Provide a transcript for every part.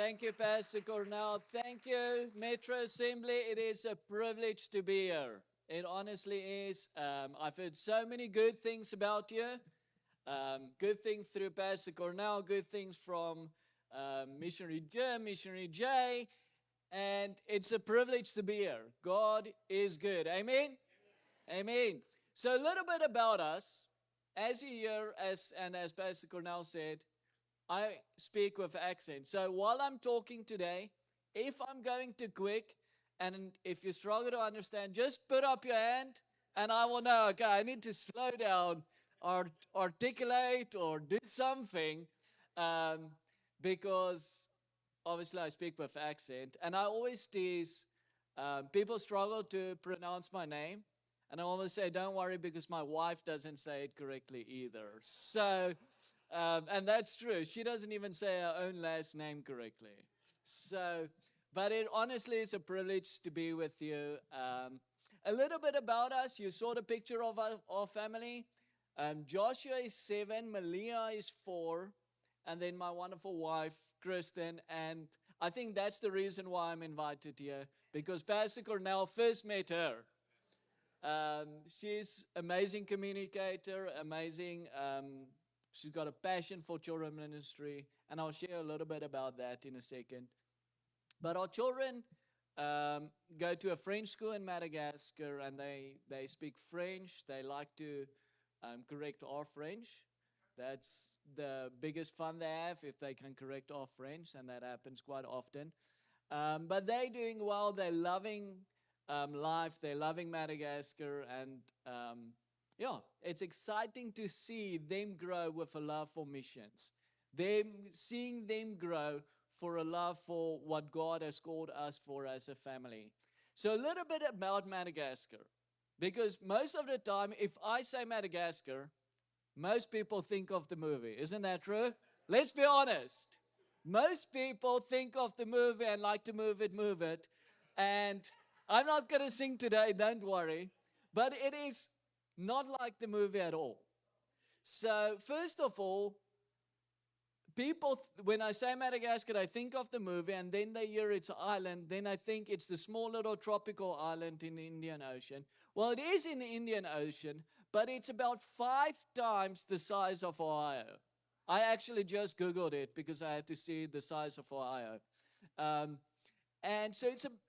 Thank you, Pastor Cornell. Thank you, Metro Assembly. It is a privilege to be here. It honestly is. I've heard so many good things about you. Good things through Pastor Cornell, good things from Missionary Jim, Missionary Jay, and it's a privilege to be here. God is good. Amen? Amen. So a little bit about us. As you hear, as Pastor Cornell said, I speak with accent. So while I'm talking today, if I'm going too quick and if you struggle to understand, just put up your hand and I will know, okay, I need to slow down or articulate or do something um, because obviously I speak with accent. And I always tease people struggle to pronounce my name. And I always say, don't worry because my wife doesn't say it correctly either. So, and that's true. She doesn't even say her own last name correctly. So, but it honestly is a privilege to be with you. A little bit about us. You saw the picture of our family. Joshua is 7, Malia is 4, and then my wonderful wife, Kristen. And I think that's the reason why I'm invited here, because Pastor Cornell first met her. She's amazing communicator, amazing. She's got a passion for children ministry, and I'll share a little bit about that in a second. But our children go to a French school in Madagascar, and they speak French. They like to correct our French. That's the biggest fun they have if they can correct our French, and that happens quite often. But they're doing well. They're loving life. They're loving Madagascar, and yeah, it's exciting to see them grow with a love for missions. Seeing them grow for a love for what God has called us for as a family. So a little bit about Madagascar, because most of the time, if I say Madagascar, most people think of the movie. Isn't that true? Let's be honest. Most people think of the movie and like to move it. And I'm not going to sing today, don't worry. But it is not like the movie at all. So, first of all, people, when I say Madagascar, I think of the movie, and then they hear it's an island, then I think it's the small little tropical island in the Indian Ocean. Well, it is in the Indian Ocean, but it's about 5 times the size of Ohio. I actually just Googled it because I had to see the size of Ohio. Um, and so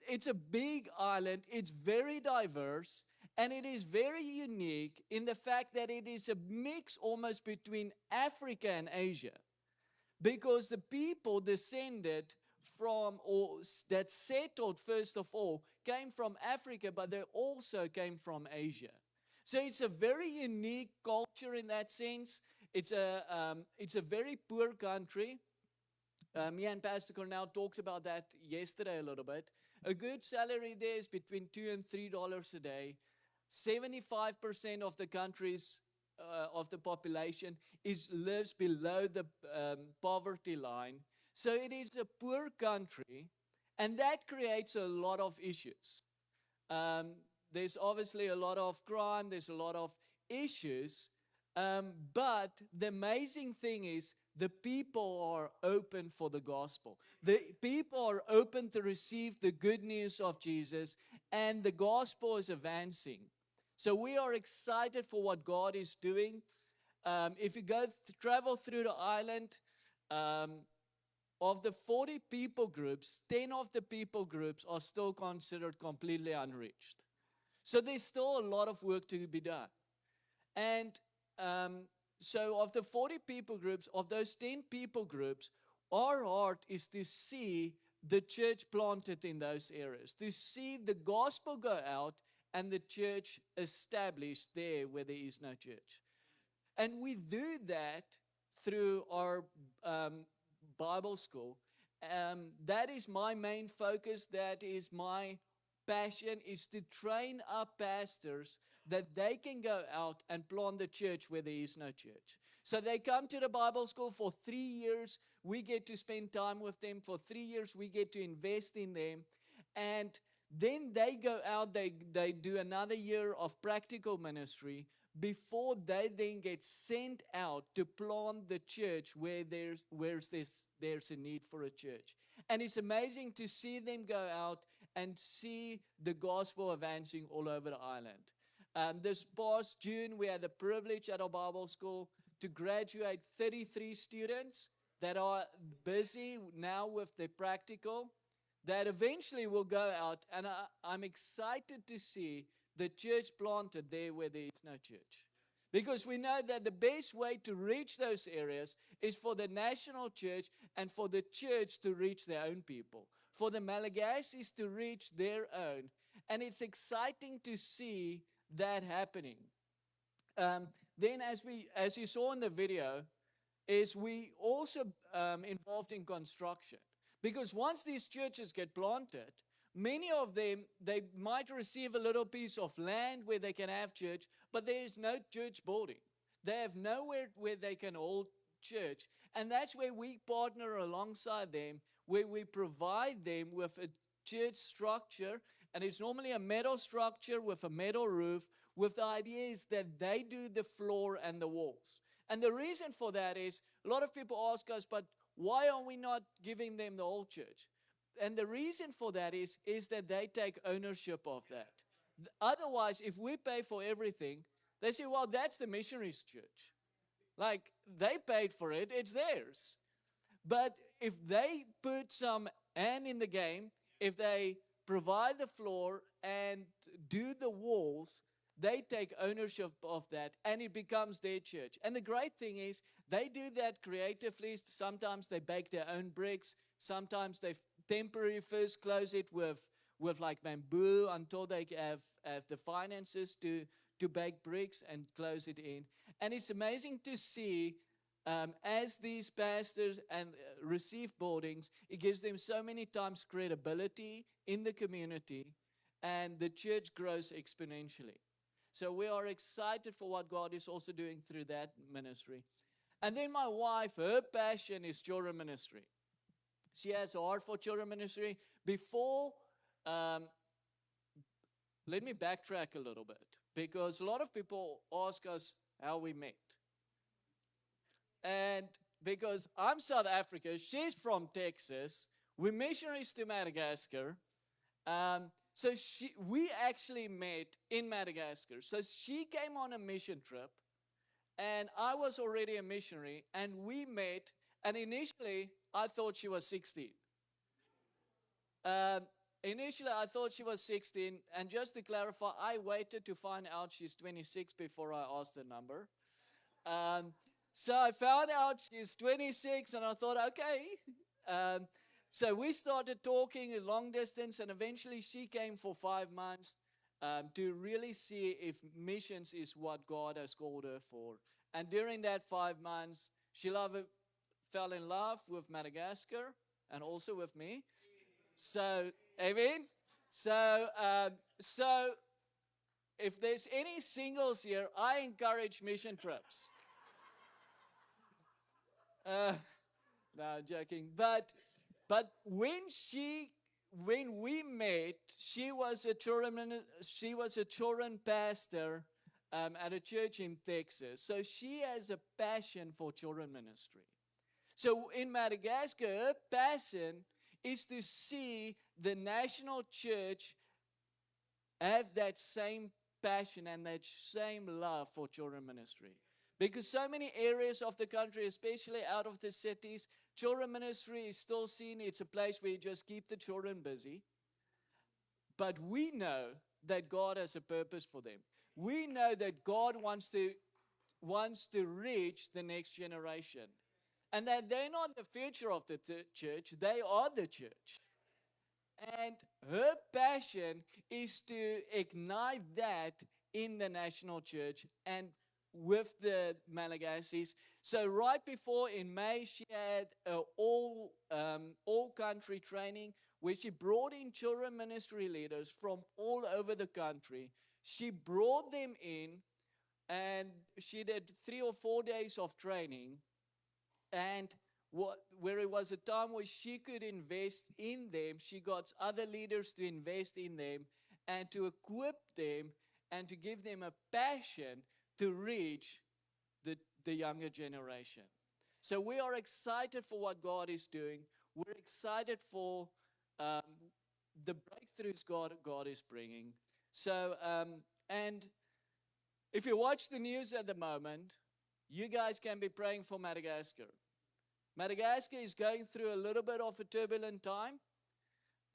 it's a big island. It's very diverse, and it is very unique in the fact that it is a mix almost between Africa and Asia, because the people descended from, or that settled first of all, came from Africa, but they also came from Asia. So it's a very unique culture in that sense. It's a very poor country. Me and Pastor Cornell talked about that yesterday a little bit. A good salary there is between $2 and $3 a day. 75% of the country's of the population lives below the poverty line. So it is a poor country, and that creates a lot of issues. Um, there's obviously a lot of crime, there's a lot of issues, but the amazing thing is the people are open for the gospel. The people are open to receive the good news of Jesus, and the gospel is advancing. So we are excited for what God is doing. If you travel through the island, um, of the 40 people groups, 10 of the people groups are still considered completely unreached. So there's still a lot of work to be done. And so of the 40 people groups, of those 10 people groups, our heart is to see the church planted in those areas, to see the gospel go out and the church established there where there is no church. And we do that through our Bible school. That is my main focus. That is my passion, is to train up pastors that they can go out and plant the church where there is no church. So they come to the Bible school for 3 years. We get to spend time with them for 3 years. We get to invest in them. And then they go out, they do another year of practical ministry before they then get sent out to plant the church where there's a need for a church. And it's amazing to see them go out and see the gospel advancing all over the island. This past June, we had the privilege at our Bible school to graduate 33 students that are busy now with the practical, that eventually will go out. And I'm excited to see the church planted there where there is no church. Because we know that the best way to reach those areas is for the national church and for the church to reach their own people, for the Malagasi's to reach their own. And it's exciting to see that happening. Then as you saw in the video, is we also involved in construction. Because once these churches get planted, many of them, they might receive a little piece of land where they can have church, but there is no church building. They have nowhere where they can hold church. And that's where we partner alongside them, where we provide them with a church structure. And it's normally a metal structure with a metal roof, with the idea is that they do the floor and the walls. And the reason for that is, a lot of people ask us, but why are we not giving them the whole church? And the reason for that is that they take ownership of that. Otherwise, if we pay for everything, they say, well, that's the missionaries' church. Like, they paid for it, it's theirs. But if they put some hand in the game, if they provide the floor and do the walls, they take ownership of that, and it becomes their church. And the great thing is, they do that creatively. Sometimes they bake their own bricks. Sometimes they temporarily first close it with like bamboo until they have the finances to bake bricks and close it in. And it's amazing to see as these pastors receive buildings, it gives them so many times credibility in the community, and the church grows exponentially. So we are excited for what God is also doing through that ministry. And then my wife, her passion is children ministry. She has a heart for children ministry. Before, let me backtrack a little bit, because a lot of people ask us how we met. And because I'm South Africa, she's from Texas, we're missionaries to Madagascar. So we actually met in Madagascar. So she came on a mission trip, and I was already a missionary, and we met, and initially I thought she was 16. Initially I thought she was 16, and just to clarify, I waited to find out she's 26 before I asked the number. So I found out she's 26, and I thought, okay. So we started talking a long distance, and eventually she came for 5 months to really see if missions is what God has called her for. And during that 5 months, she fell in love with Madagascar and also with me. So, amen. So if there's any singles here, I encourage mission trips. No, I'm joking. But when we met, she was a children pastor at a church in Texas. So she has a passion for children ministry. So in Madagascar, her passion is to see the national church have that same passion and that same love for children ministry. Because so many areas of the country, especially out of the cities, children ministry is still seen. It's a place where you just keep the children busy. But we know that God has a purpose for them. We know that God wants to reach the next generation. And that they're not the future of the church, they are the church. And her passion is to ignite that in the national church and with the Malagasi's. So right before in May, she had an all-country training where she brought in children ministry leaders from all over the country. She brought them in, and she did 3 or 4 days of training, and where it was a time where she could invest in them. She got other leaders to invest in them and to equip them and to give them a passion to reach the younger generation. So we are excited for what God is doing. we're excited for um, the breakthroughs God is bringing. So, and if you watch the news at the moment, you guys can be praying for Madagascar. Madagascar is going through a little bit of a turbulent time.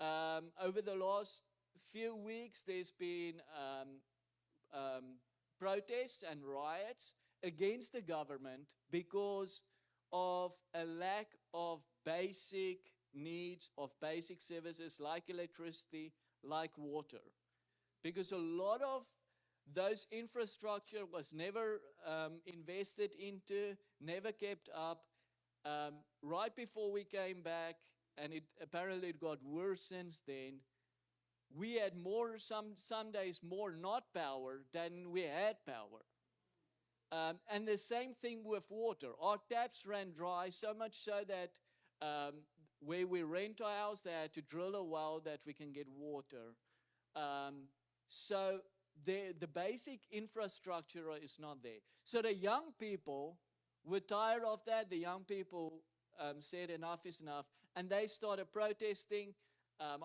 Over the last few weeks, there's been um, protests and riots against the government because of a lack of basic needs, of basic services like electricity, like water. Because a lot of those infrastructure was never invested into, never kept up. Right before we came back, and apparently it got worse since then, we had some days more not power than we had power. And the same thing with water. Our taps ran dry, so much so that where we rent our house, they had to drill a well that we can get water. So the basic infrastructure is not there. So the young people were tired of that. The young people said enough is enough, and they started protesting.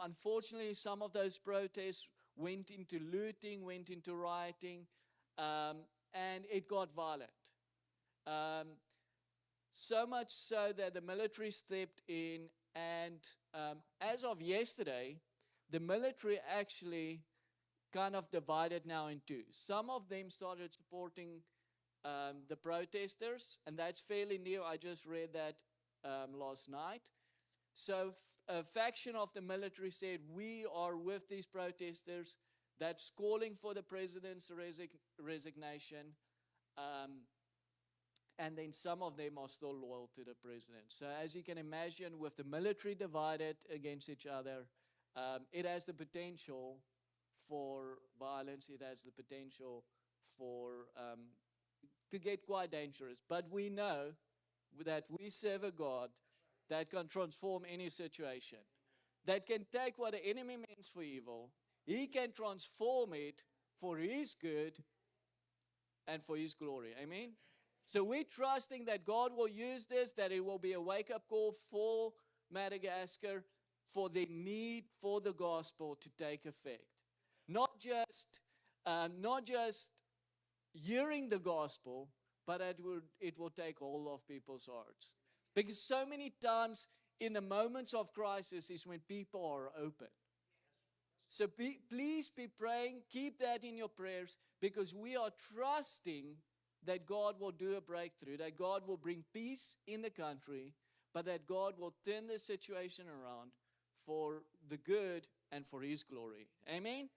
Unfortunately, some of those protests went into looting, went into rioting, and it got violent. So much so that the military stepped in, and as of yesterday, the military actually kind of divided now in two. Some of them started supporting the protesters, and that's fairly new. I just read that last night. So a faction of the military said, we are with these protesters that's calling for the president's resignation. And then some of them are still loyal to the president. So as you can imagine, with the military divided against each other, it has the potential for violence. It has the potential for to get quite dangerous. But we know that we serve a God that can transform any situation, that can take what the enemy means for evil, he can transform it for his good and for his glory. Amen? So we're trusting that God will use this, that it will be a wake-up call for Madagascar, for the need for the gospel to take effect. Not just hearing the gospel, but it will take hold of people's hearts. Because so many times in the moments of crisis is when people are open. So please be praying, keep that in your prayers, because we are trusting that God will do a breakthrough, that God will bring peace in the country, but that God will turn the situation around for the good and for his glory. Amen?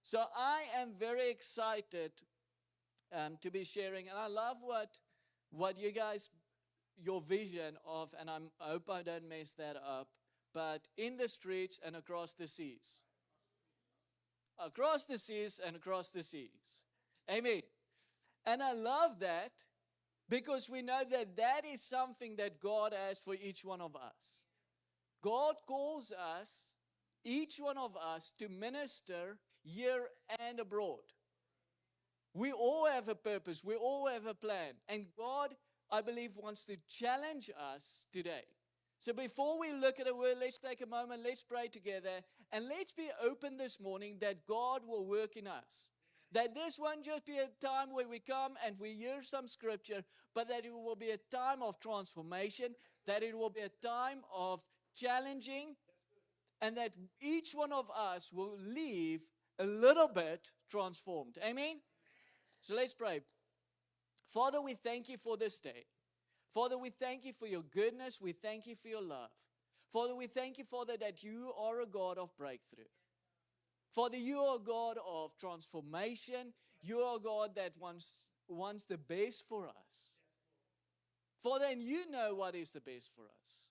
So I am very excited to be sharing, and I love what you guys, your vision of, and I hope I don't mess that up, but in the streets and across the seas. Across the seas and across the seas. Amen. And I love that because we know that that is something that God has for each one of us. God calls us, each one of us, to minister here and abroad. We all have a purpose. We all have a plan. And God, I believe, wants to challenge us today. So before we look at the word, let's take a moment, let's pray together, and let's be open this morning that God will work in us. That this won't just be a time where we come and we hear some scripture, but that it will be a time of transformation, that it will be a time of challenging, and that each one of us will leave a little bit transformed. Amen? So let's pray. Father, we thank you for this day. Father, we thank you for your goodness. We thank you for your love. Father, we thank you, Father, that you are a God of breakthrough. Father, you are a God of transformation. You are a God that wants the best for us. Father, and you know what is the best for us.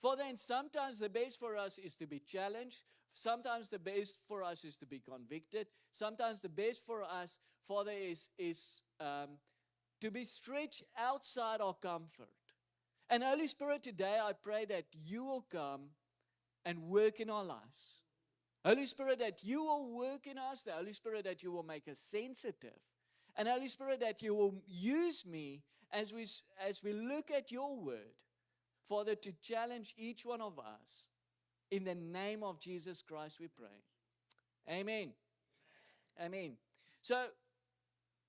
Father, and sometimes the best for us is to be challenged. Sometimes the best for us is to be convicted. Sometimes the best for us, Father, is to be stretched outside our comfort. And Holy Spirit, today I pray that you will come and work in our lives. Holy Spirit, that you will work in us. The Holy Spirit, that you will make us sensitive. And Holy Spirit, that you will use me as we look at your word. Father, to challenge each one of us. In the name of Jesus Christ we pray. Amen. Amen. So,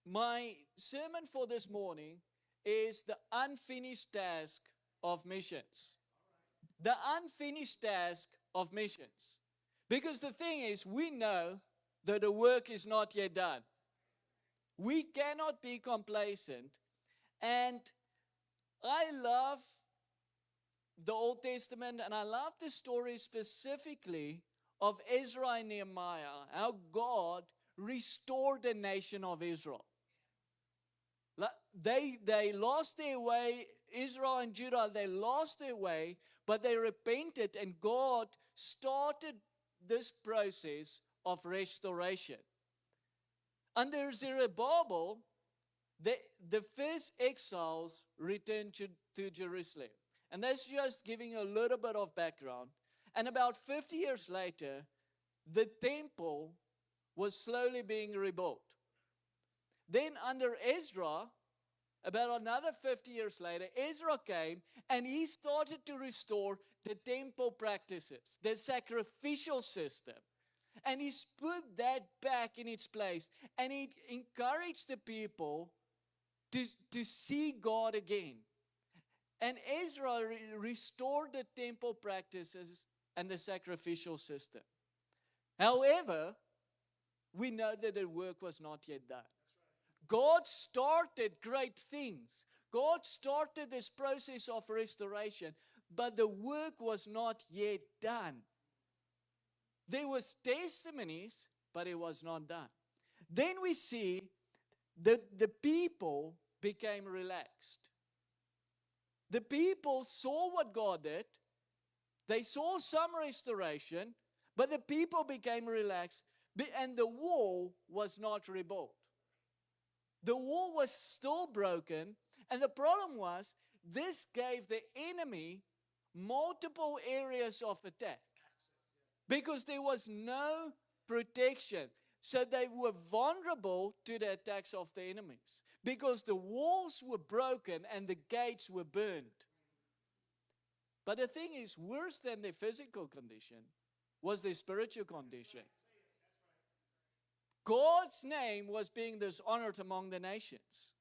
my sermon for this morning is the unfinished task of missions. The unfinished task of missions. Because the thing is, we know that the work is not yet done. We cannot be complacent. And I love the Old Testament, and I love the story specifically of Ezra and Nehemiah, how God restored the nation of Israel. They lost their way. Israel and Judah, they lost their way, but they repented, and God started this process of restoration. Under Zerubbabel, the first exiles returned to Jerusalem. And that's just giving a little bit of background. And about 50 years later, the temple was slowly being rebuilt. Then under Ezra, about another 50 years later, Ezra came and he started to restore the temple practices, the sacrificial system. And he's put that back in its place. And he encouraged the people to see God again. And Ezra restored the temple practices and the sacrificial system. However, we know that the work was not yet done. God started great things. God started this process of restoration, but the work was not yet done. There was testimonies, but it was not done. Then we see that the people became relaxed. The people saw what God did. They saw some restoration, but the people became relaxed, and the wall was not rebuilt. The wall was still broken, and the problem was this gave the enemy multiple areas of attack because there was no protection. So they were vulnerable to the attacks of the enemies because the walls were broken and the gates were burned. But the thing is, worse than their physical condition was their spiritual condition. God's name was being dishonored among the nations.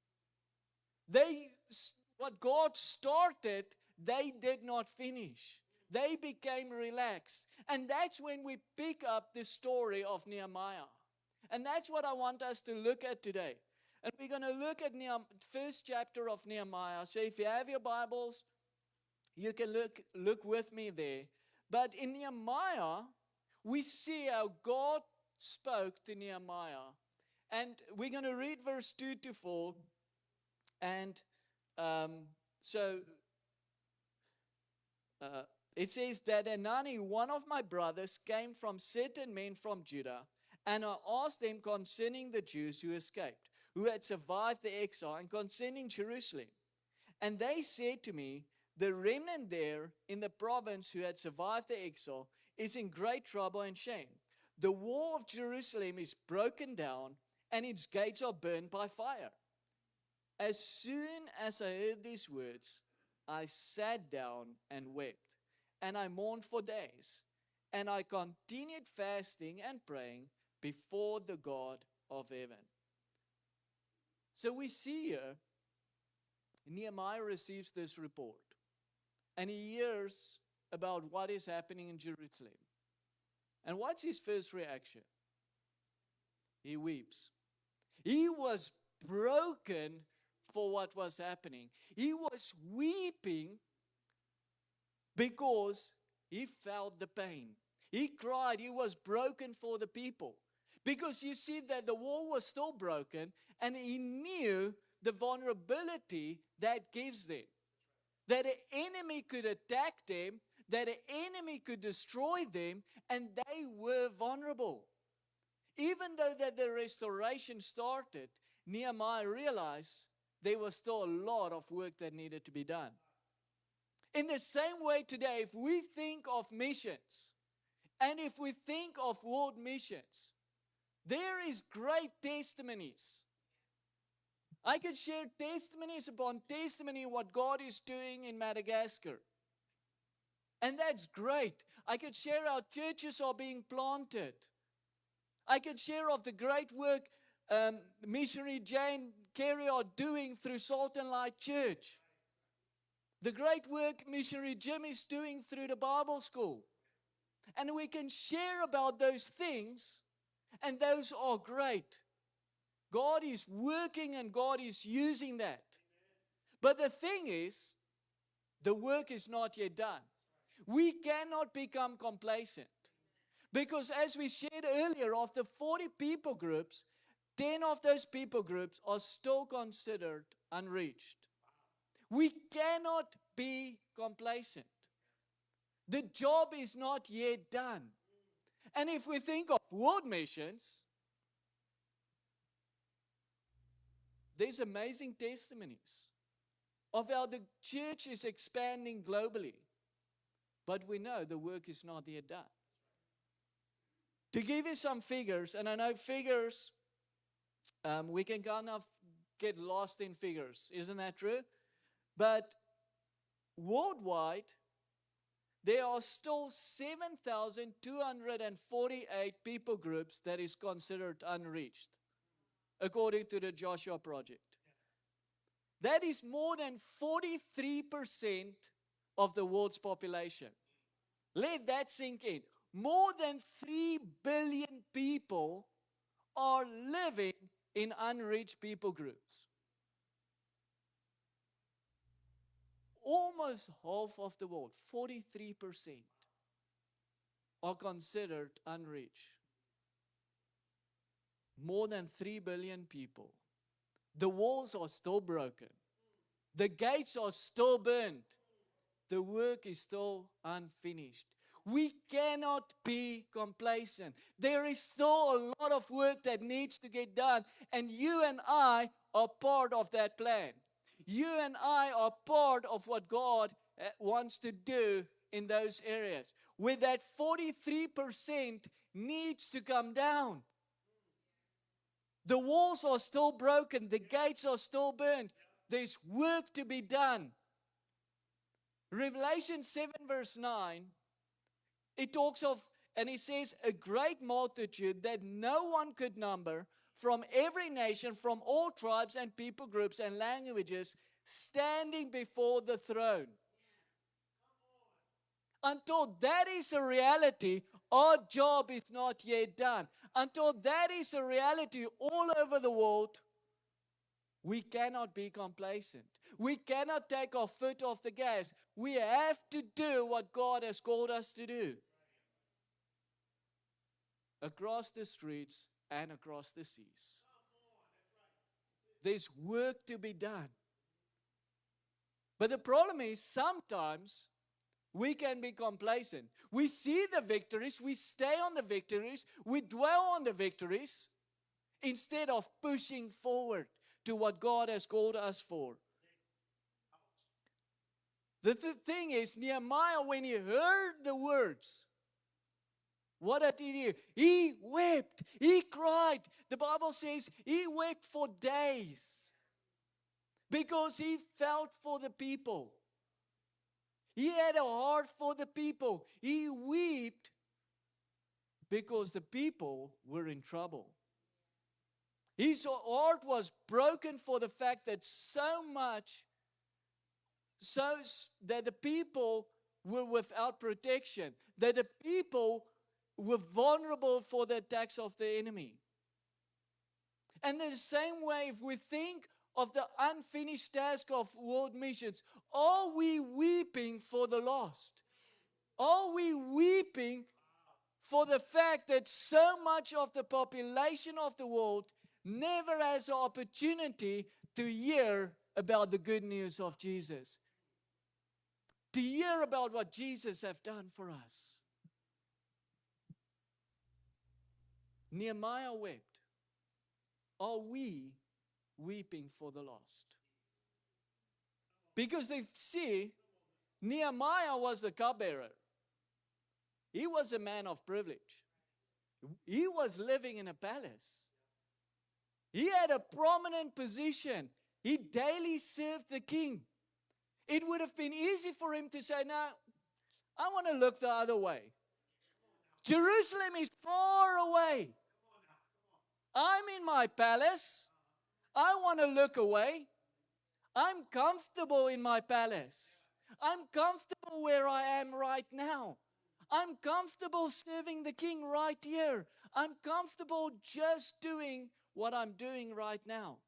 What God started, they did not finish. They became relaxed. And that's when we pick up the story of Nehemiah. And that's what I want us to look at today. And we're going to look at the first chapter of Nehemiah. So if you have your Bibles, you can look with me there. But in Nehemiah, we see how God spoke to Nehemiah. And we're going to read verse 2 to 4. And it says that Hanani, one of my brothers, came from certain men from Judah, and I asked them concerning the Jews who escaped, who had survived the exile, and concerning Jerusalem. And they said to me, the remnant there in the province who had survived the exile is in great trouble and shame. The wall of Jerusalem is broken down, and its gates are burned by fire. As soon as I heard these words, I sat down and wept, and I mourned for days. And I continued fasting and praying before the God of heaven. So we see here, Nehemiah receives this report. And he hears about what is happening in Jerusalem. And what's his first reaction? He weeps. He was broken for what was happening. He was weeping because he felt the pain. He cried. He was broken for the people. Because you see that the wall was still broken, and he knew the vulnerability that gives them. That the enemy could attack them, that the enemy could destroy them, and they were vulnerable. Even though that the restoration started, Nehemiah realized there was still a lot of work that needed to be done. In the same way today, if we think of missions, and if we think of world missions, there is great testimonies. I could share testimonies upon testimony what God is doing in Madagascar. And that's great. I could share how churches are being planted. I could share of the great work missionary Jane Carey are doing through Salt and Light Church. The great work missionary Jim is doing through the Bible school. And we can share about those things, and those are great. God is working and God is using that. But the thing is, the work is not yet done. We cannot become complacent. Because as we shared earlier, of the 40 people groups, 10 of those people groups are still considered unreached. We cannot be complacent. The job is not yet done. And if we think of world missions, there's amazing testimonies of how the church is expanding globally. But we know the work is not yet done. To give you some figures, and I know figures, we can kind of get lost in figures. Isn't that true? But worldwide, there are still 7,248 people groups that is considered unreached, according to the Joshua Project. That is more than 43% of the world's population. Let that sink in. More than 3 billion people are living in unreached people groups. Almost half of the world, 43%, are considered unreached. More than 3 billion people. The walls are still broken. The gates are still burned. The work is still unfinished. We cannot be complacent. There is still a lot of work that needs to get done, and you and I are part of that plan. You and I are part of what God wants to do in those areas. Where that 43% needs to come down. The walls are still broken. The gates are still burned. There's work to be done. Revelation 7 verse 9, it talks of, and it says, a great multitude that no one could number, from every nation, from all tribes and people groups and languages, standing before the throne. Until that is a reality, our job is not yet done. Until that is a reality all over the world, we cannot be complacent. We cannot take our foot off the gas. We have to do what God has called us to do. Across the streets and across the seas. There's work to be done. But the problem is, sometimes we can be complacent. We see the victories, we stay on the victories, we dwell on the victories, instead of pushing forward to what God has called us for. The thing is, Nehemiah, when he heard the words, what did he do? He wept. He cried. The Bible says he wept for days because he felt for the people. He had a heart for the people. He wept because the people were in trouble. His heart was broken for the fact that so that the people were without protection, that the people were vulnerable for the attacks of the enemy. And in the same way, if we think of the unfinished task of world missions, are we weeping for the lost? Are we weeping for the fact that so much of the population of the world never has an opportunity to hear about the good news of Jesus? To hear about what Jesus has done for us. Nehemiah wept. Are we weeping for the lost? Because they see, Nehemiah was the cupbearer. He was a man of privilege. He was living in a palace. He had a prominent position. He daily served the king. It would have been easy for him to say, no, I want to look the other way. Jerusalem is far away. I'm in my palace. I want to look away. I'm comfortable in my palace. I'm comfortable where I am right now. I'm comfortable serving the king right here. I'm comfortable just doing what I'm doing right now.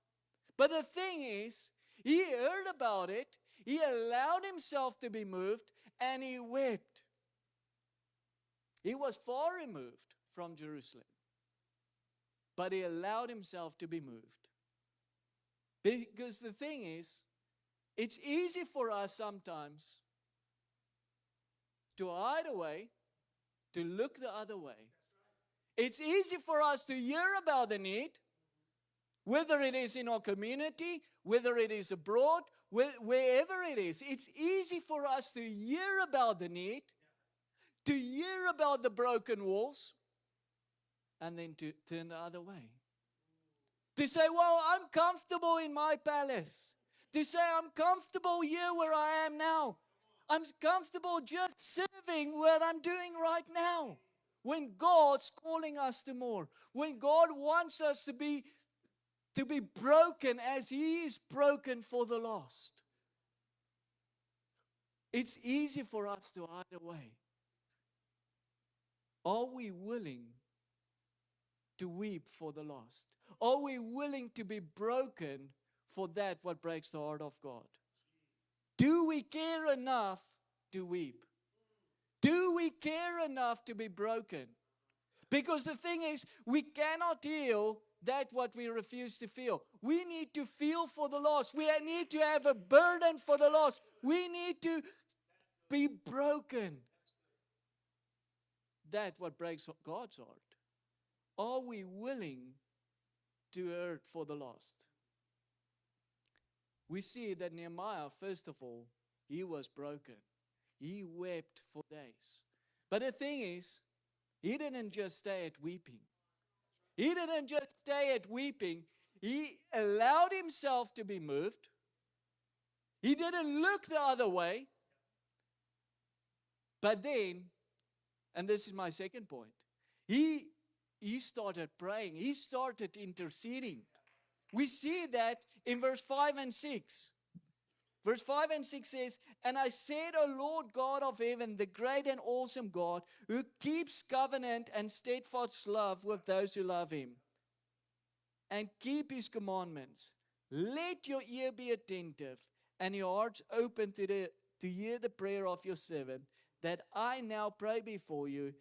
But the thing is, he heard about it, he allowed himself to be moved, and he wept. He was far removed from Jerusalem, but he allowed himself to be moved. Because the thing is, it's easy for us sometimes to hide away, to look the other way. It's easy for us to hear about the need, whether it is in our community, whether it is abroad, wherever it is. It's easy for us to hear about the need, to hear about the broken walls, and then to turn the other way. To say, well, I'm comfortable in my palace. To say, I'm comfortable here where I am now. I'm comfortable just serving what I'm doing right now. When God's calling us to more. When God wants us to be broken as He is broken for the lost. It's easy for us to hide away. Are we willing to weep for the lost? Are we willing to be broken for that what breaks the heart of God? Do we care enough to weep? Do we care enough to be broken? Because the thing is, we cannot heal that what we refuse to feel. We need to feel for the lost. We need to have a burden for the lost. We need to be broken. That what breaks God's heart. Are we willing to hurt for the lost? We see that Nehemiah, first of all, he was broken. He wept for days. But the thing is, he didn't just stay at weeping. He didn't just stay at weeping. He allowed himself to be moved. He didn't look the other way. But then, and this is my second point, he started praying. He started interceding. We see that in verse 5 and 6. Verse 5 and 6 says, "And I said, O Lord God of heaven, the great and awesome God, who keeps covenant and steadfast love with those who love Him, and keep His commandments, let your ear be attentive, and your hearts open to hear the prayer of your servant, that I now pray before you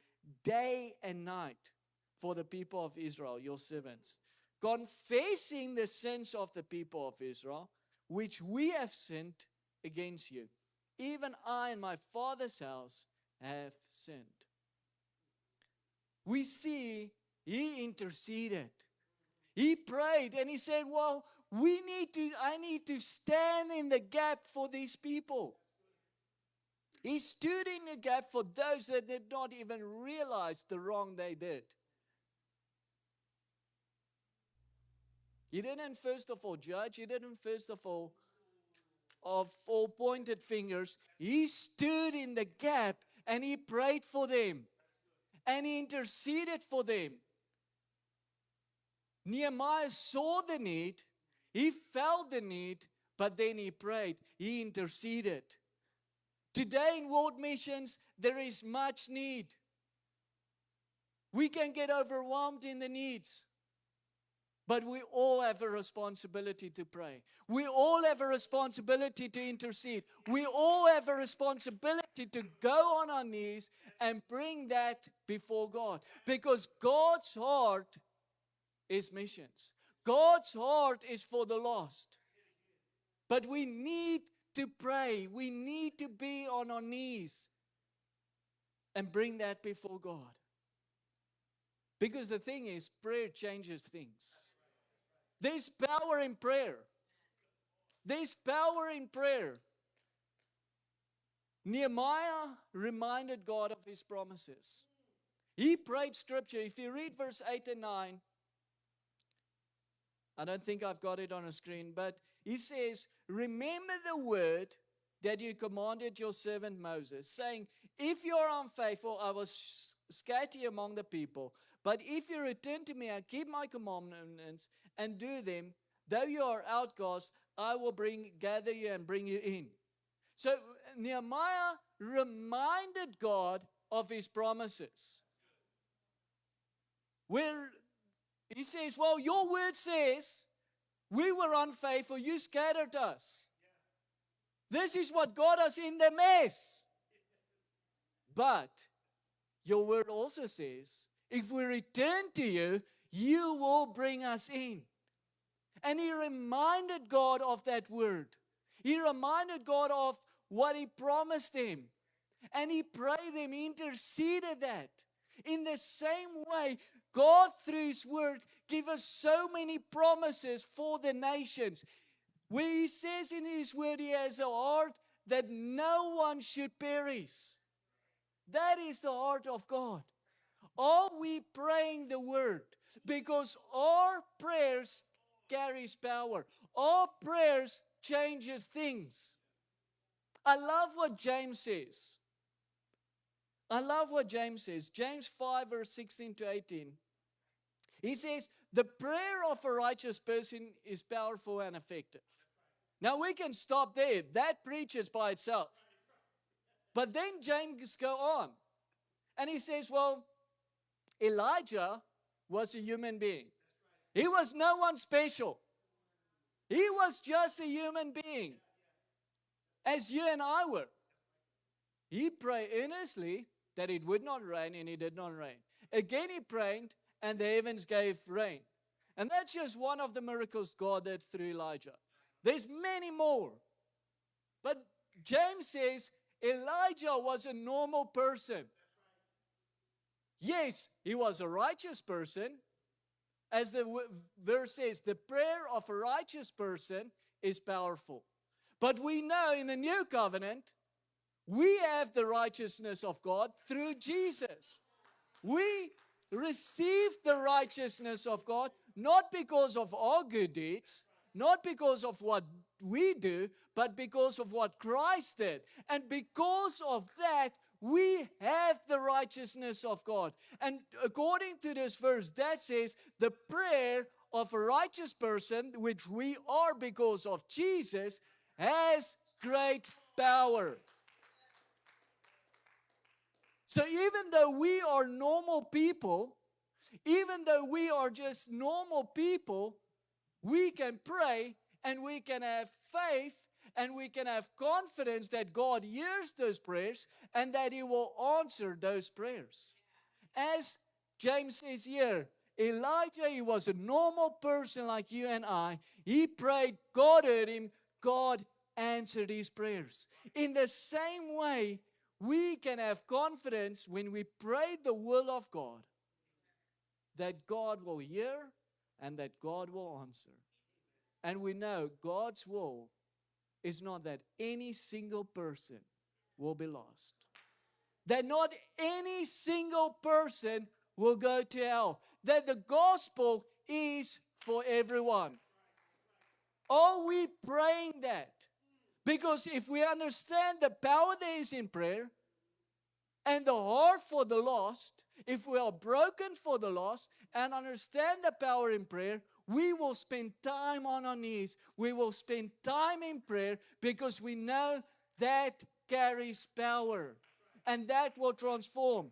day and night for the people of Israel, your servants, confessing the sins of the people of Israel, which we have sinned against you. Even I and my father's house have sinned." We see he interceded. He prayed and he said, well, I need to stand in the gap for these people. He stood in the gap for those that did not even realize the wrong they did. He didn't first of all judge. He didn't first of all pointed fingers. He stood in the gap and he prayed for them. And he interceded for them. Nehemiah saw the need. He felt the need. But then he prayed. He interceded. Today in world missions, there is much need. We can get overwhelmed in the needs. But we all have a responsibility to pray. We all have a responsibility to intercede. We all have a responsibility to go on our knees and bring that before God. Because God's heart is missions. God's heart is for the lost. But we need to pray. We need to be on our knees and bring that before God. Because the thing is, prayer changes things. There's power in prayer. There's power in prayer. Nehemiah reminded God of His promises. He prayed scripture. If you read verse 8 and 9, I don't think I've got it on a screen, but he says, "Remember the word that you commanded your servant Moses, saying, If you are unfaithful, I will scatter you among the people. But if you return to me and keep my commandments and do them, though you are outcasts, I will gather you and bring you in. So Nehemiah reminded God of his promises. Where he says, well, your word says we were unfaithful, you scattered us. This is what got us in the mess. But your word also says, if we return to you, you will bring us in. And he reminded God of that word. He reminded God of what he promised him. And he prayed him, he interceded that. In the same way, God through his word gave us so many promises for the nations. Where he says in his word he has a heart that no one should perish. That is the heart of God. Are we praying the word? Because our prayers carries power. Our prayers changes things. I love what James says. I love what James says. James 5 verse 16 to 18. He says, the prayer of a righteous person is powerful and effective. Now we can stop there. That preaches by itself. But then James go on. And he says, well, Elijah was a human being. He was no one special. He was just a human being. As you and I were. He prayed earnestly that it would not rain, and it did not rain. Again he prayed, and the heavens gave rain. And that's just one of the miracles God did through Elijah. There's many more. But James says Elijah was a normal person. Yes, he was a righteous person. As the verse says, the prayer of a righteous person is powerful. But we know in the new covenant, we have the righteousness of God through Jesus. We receive the righteousness of God not because of our good deeds, not because of what we do, but because of what Christ did. And because of that, we have the righteousness of God. And according to this verse, that says the prayer of a righteous person, which we are because of Jesus, has great power. So even though we are normal people, even though we are just normal people, we can pray and we can have faith and we can have confidence that God hears those prayers and that He will answer those prayers. As James says here, Elijah, he was a normal person like you and I. He prayed, God heard him, God answered his prayers. In the same way, we can have confidence when we pray the will of God, that God will hear and that God will answer. And we know God's will is not that any single person will be lost. That not any single person will go to hell. That the gospel is for everyone. Are we praying that? Because if we understand the power there is in prayer and the heart for the lost, if we are broken for the lost and understand the power in prayer, we will spend time on our knees. We will spend time in prayer because we know that carries power and that will transform.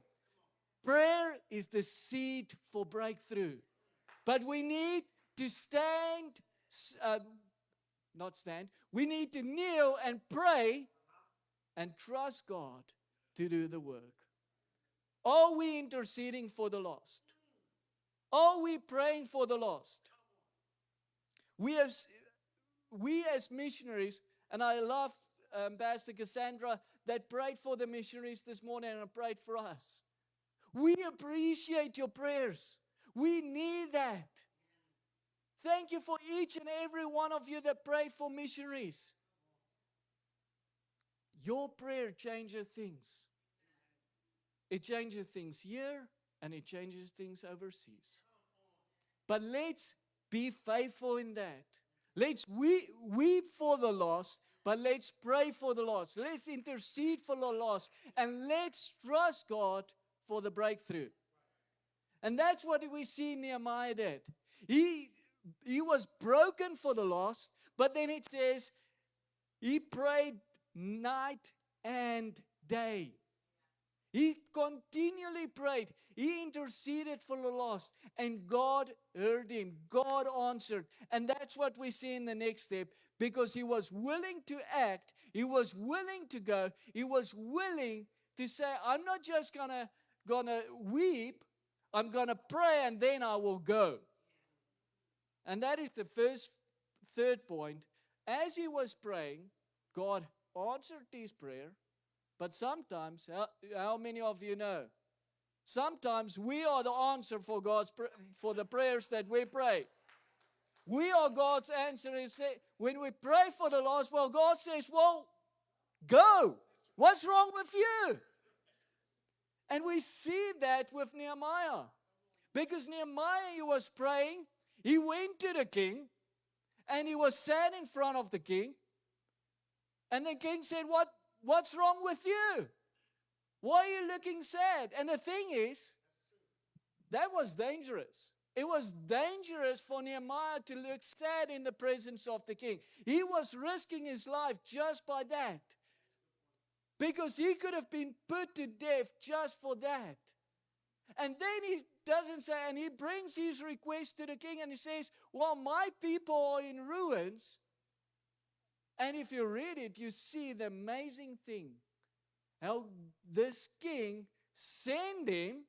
Prayer is the seed for breakthrough. But we need to we need to kneel and pray and trust God to do the work. Are we interceding for the lost? Are we praying for the lost? We as missionaries, and I love Pastor Cassandra that prayed for the missionaries this morning and prayed for us. We appreciate your prayers. We need that. Thank you for each and every one of you that pray for missionaries. Your prayer changes things. It changes things here and it changes things overseas. But let's be faithful in that. Let's weep for the lost. But let's pray for the lost. Let's intercede for the lost. And let's trust God for the breakthrough. And that's what we see Nehemiah did. He was broken for the lost, but then it says he prayed night and day. He continually prayed. He interceded for the lost. And God heard him. God answered. And that's what we see in the next step. Because he was willing to act. He was willing to go. He was willing to say, I'm not just gonna weep. I'm going to pray and then I will go. And that is the third point. As he was praying, God answered his prayer. But sometimes, how many of you know? Sometimes we are the answer for for the prayers that we pray. We are God's answer. When we pray for the lost, well, God says, well, go. What's wrong with you? And we see that with Nehemiah. Because Nehemiah, he was praying, he went to the king, and he was sat in front of the king. And the king said, what's wrong with you? Why are you looking sad? And the thing is, that was dangerous. It was dangerous for Nehemiah to look sad in the presence of the king. He was risking his life just by that. Because he could have been put to death just for that. And then he doesn't say, and he brings his request to the king and he says, well, my people are in ruins. And if you read it, you see the amazing thing. How this king sent him,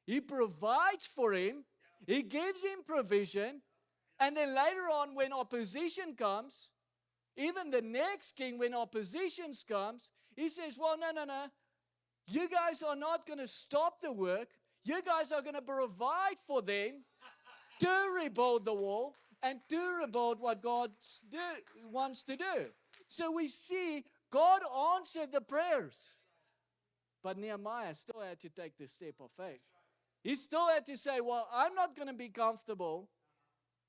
he provides for him, he gives him provision. And then later on when opposition comes, even the next king, when opposition comes, he says, well, no. You guys are not going to stop the work. You guys are going to provide for them to rebuild the wall and to rebuild what God wants to do. So we see God answered the prayers. But Nehemiah still had to take the step of faith. He still had to say, well, I'm not going to be comfortable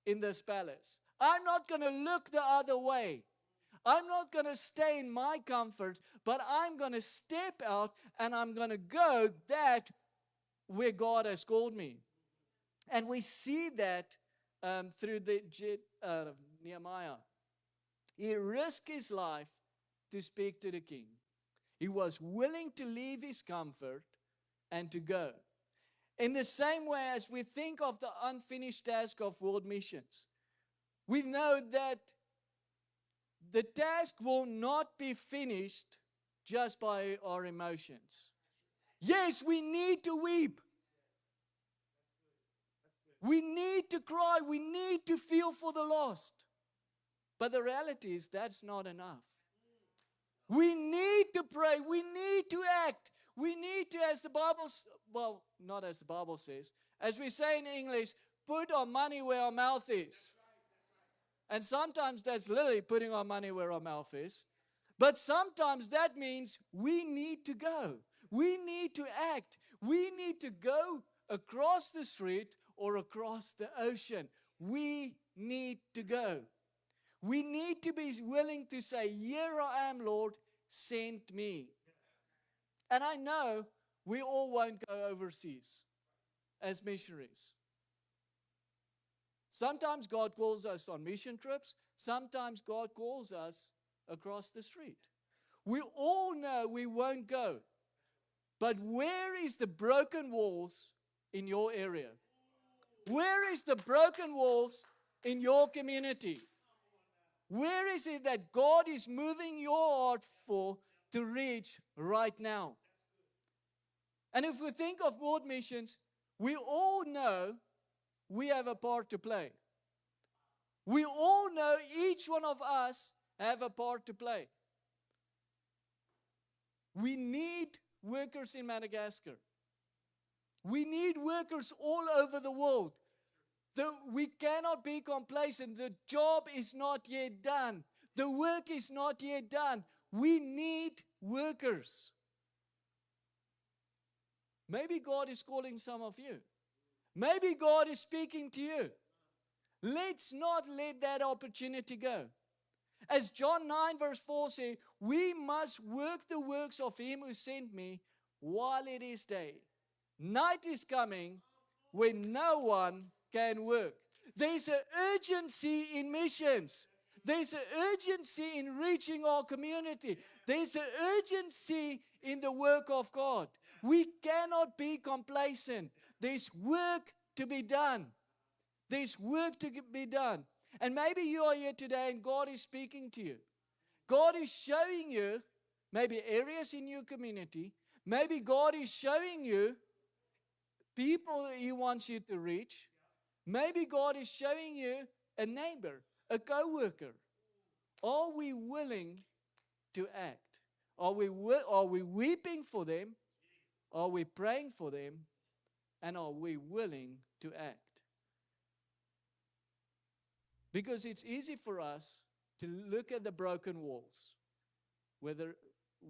in this palace. I'm not going to look the other way. I'm not going to stay in my comfort, but I'm going to step out and I'm going to go that where God has called me. And we see that through Nehemiah. He risked his life to speak to the king. He was willing to leave his comfort and to go. In the same way as we think of the unfinished task of world missions, we know that the task will not be finished just by our emotions. Yes, we need to weep. We need to cry. We need to feel for the lost. But the reality is that's not enough. We need to pray. We need to act. We need to, as the Bible, well, not as the Bible says, as we say in English, put our money where our mouth is. And sometimes that's literally putting our money where our mouth is. But sometimes that means we need to go. We need to act. We need to go across the street or across the ocean. We need to go. We need to be willing to say, here I am, Lord, send me. And I know we all won't go overseas as missionaries. Sometimes God calls us on mission trips. Sometimes God calls us across the street. We all know we won't go. But where is the broken walls in your area? Where is the broken walls in your community? Where is it that God is moving your heart for to reach right now? And if we think of world missions, we all know we have a part to play. We all know each one of us have a part to play. We need workers in Madagascar. We need workers all over the world. We cannot be complacent. The job is not yet done. The work is not yet done. We need workers. Maybe God is calling some of you. Maybe God is speaking to you. Let's not let that opportunity go. As John 9 verse 4 says, we must work the works of him who sent me while it is day. Night is coming when no one can work. There's an urgency in missions. There's an urgency in reaching our community. There's an urgency in the work of God. We cannot be complacent. There's work to be done. There's work to be done. And maybe you are here today and God is speaking to you. God is showing you maybe areas in your community. Maybe God is showing you people He wants you to reach. Maybe God is showing you a neighbor, a co-worker. Are we willing to act? Are we weeping for them? Are we praying for them? And are we willing to act? Because it's easy for us to look at the broken walls. Whether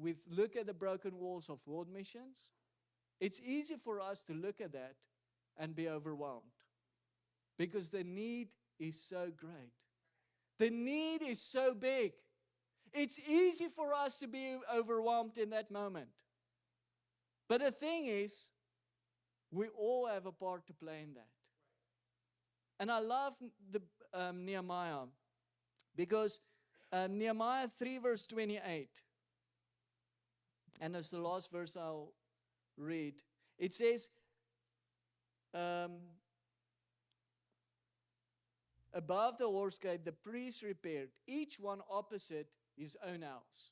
we look at the broken walls of world missions, it's easy for us to look at that and be overwhelmed. Because the need is so great. The need is so big. It's easy for us to be overwhelmed in that moment. But the thing is, we all have a part to play in that. And I love the Nehemiah, because Nehemiah 3 verse 28, and that's the last verse I'll read. It says, above the horse gate, the priests repaired, each one opposite his own house.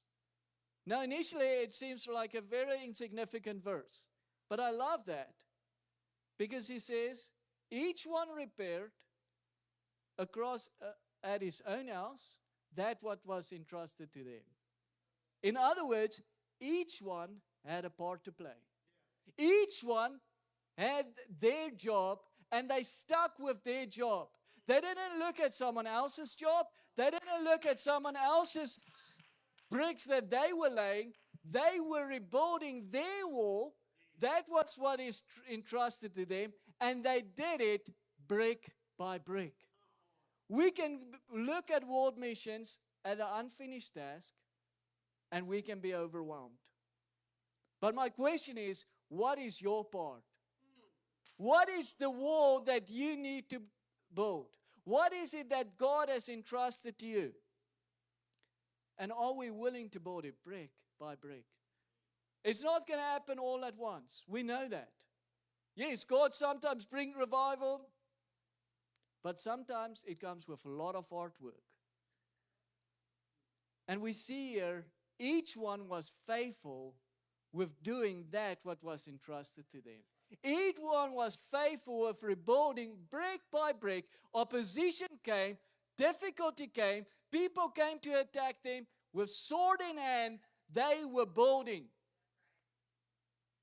Now, initially, it seems like a very insignificant verse. But I love that. Because he says, each one repaired across at his own house that what was entrusted to them. In other words, each one had a part to play. Each one had their job, and they stuck with their job. They didn't look at someone else's job. They didn't look at someone else's bricks that they were laying. They were rebuilding their wall. That was what is entrusted to them. And they did it brick by brick. We can look at world missions as an unfinished task, and we can be overwhelmed. But my question is, what is your part? What is the wall that you need to build? What is it that God has entrusted to you? And are we willing to build it brick by brick? It's not going to happen all at once. We know that. Yes, God sometimes brings revival, but sometimes it comes with a lot of hard work. And we see here, each one was faithful with doing that what was entrusted to them. Each one was faithful with rebuilding brick by brick. Opposition came, difficulty came, people came to attack them. With sword in hand, they were building.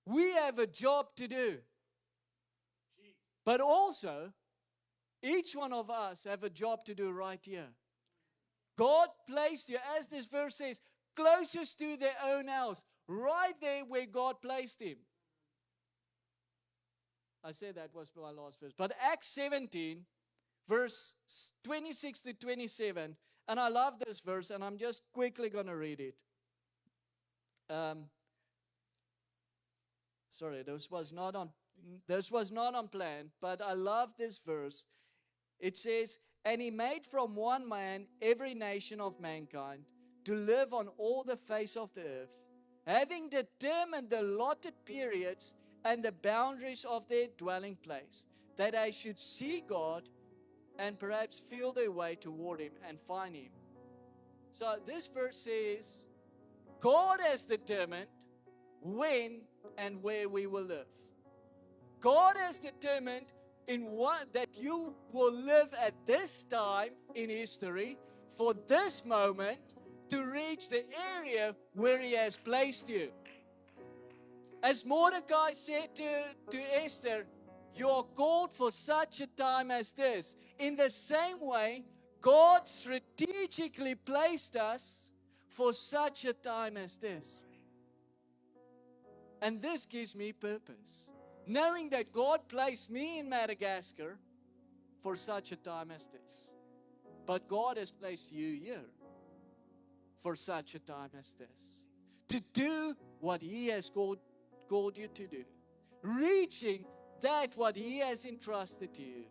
We have a job to do. But also, each one of us have a job to do right here. God placed you, as this verse says, closest to their own house. Right there where God placed him. I said that was my last verse. But Acts 17, verse 26 to 27. And I love this verse, and I'm just quickly going to read it. Sorry, this was not on plan, but I love this verse. It says, and he made from one man every nation of mankind to live on all the face of the earth, having determined the allotted periods and the boundaries of their dwelling place, that they should see God and perhaps feel their way toward him and find him. So this verse says, God has determined when and where we will live. God has determined that you will live at this time in history, for this moment, to reach the area where he has placed you. As Mordecai said to Esther, you are called for such a time as this. In the same way, God strategically placed us for such a time as this. And this gives me purpose. Knowing that God placed me in Madagascar for such a time as this. But God has placed you here. for such a time as this. To do what He has called you to do. Reaching that what He has entrusted to you.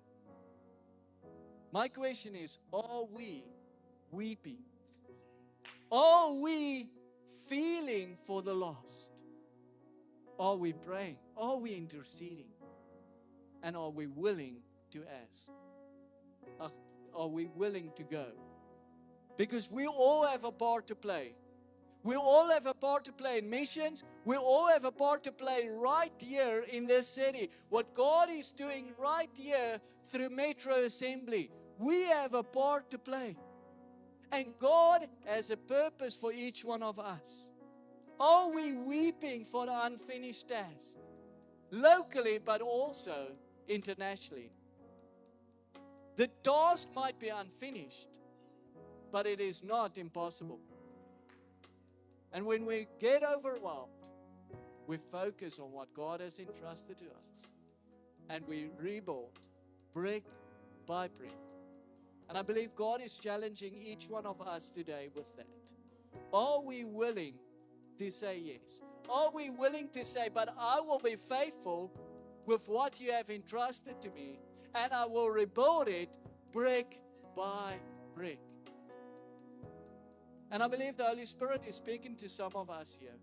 My question is, are we weeping? Are we feeling for the lost? Are we praying? Are we interceding? And are we willing to ask? Are we willing to go? Because we all have a part to play. We all have a part to play in missions. We all have a part to play right here in this city. What God is doing right here through Metro Assembly. We have a part to play. And God has a purpose for each one of us. Are we weeping for the unfinished task? Locally, but also internationally. The task might be unfinished, but it is not impossible. And when we get overwhelmed, we focus on what God has entrusted to us. And we rebuild brick by brick. And I believe God is challenging each one of us today with that. Are we willing to say yes? Are we willing to say, but I will be faithful with what you have entrusted to me, and I will rebuild it brick by brick. And I believe the Holy Spirit is speaking to some of us here.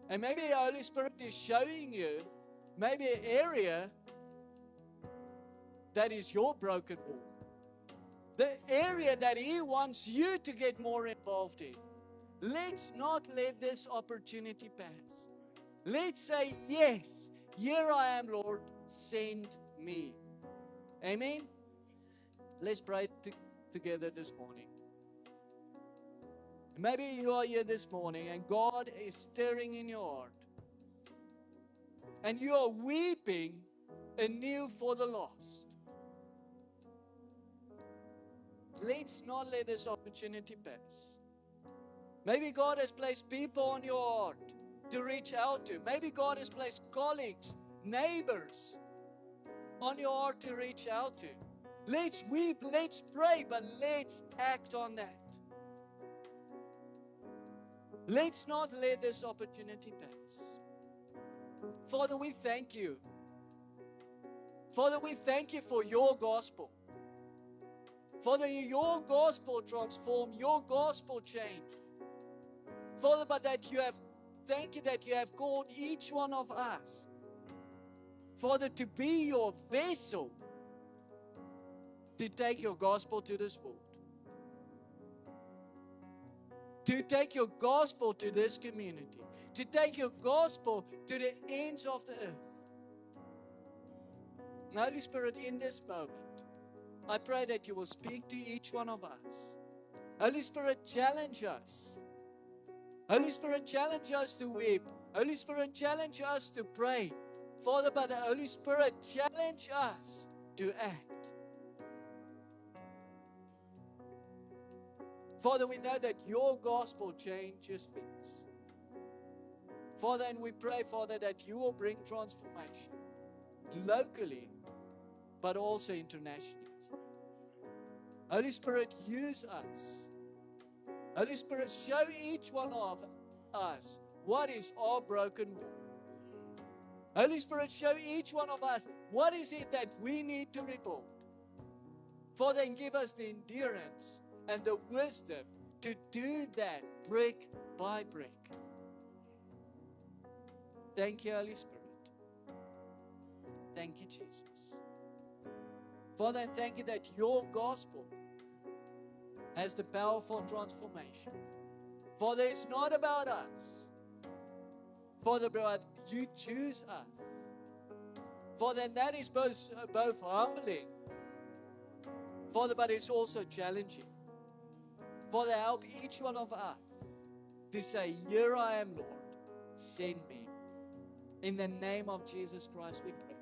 And maybe the Holy Spirit is showing you maybe an area that is your broken wall. The area that He wants you to get more involved in. Let's not let this opportunity pass. Let's say, yes, here I am, Lord, send me. Amen? Let's pray together this morning. Maybe you are here this morning and God is stirring in your heart. And you are weeping anew for the lost. Let's not let this opportunity pass. Maybe God has placed people on your heart to reach out to. Maybe God has placed colleagues, neighbors on your heart to reach out to. Let's weep, let's pray, but let's act on that. Let's not let this opportunity pass. Father, we thank you. Father, we thank you for your gospel. Father, your gospel transform, your gospel change. Father, but thank you that you have called each one of us, Father, to be your vessel to take your gospel to this world. To take your gospel to this community. To take your gospel to the ends of the earth. And Holy Spirit, in this moment, I pray that you will speak to each one of us. Holy Spirit, challenge us. Holy Spirit, challenge us to weep. Holy Spirit, challenge us to pray. Father, by the Holy Spirit, challenge us to act. Father, we know that your gospel changes things. Father, and we pray, Father, that you will bring transformation locally, but also internationally. Holy Spirit, use us. Holy Spirit, show each one of us what is our broken wall. Holy Spirit, show each one of us what is it that we need to rebuild. Father, and give us the endurance and the wisdom to do that brick by brick. Thank you, Holy Spirit. Thank you, Jesus. Father, and thank you that your gospel has the powerful transformation. Father, it's not about us. Father, but you choose us. Father, and that is both humbling. Father, but it's also challenging. Father, help each one of us to say, here I am, Lord, send me. In the name of Jesus Christ we pray.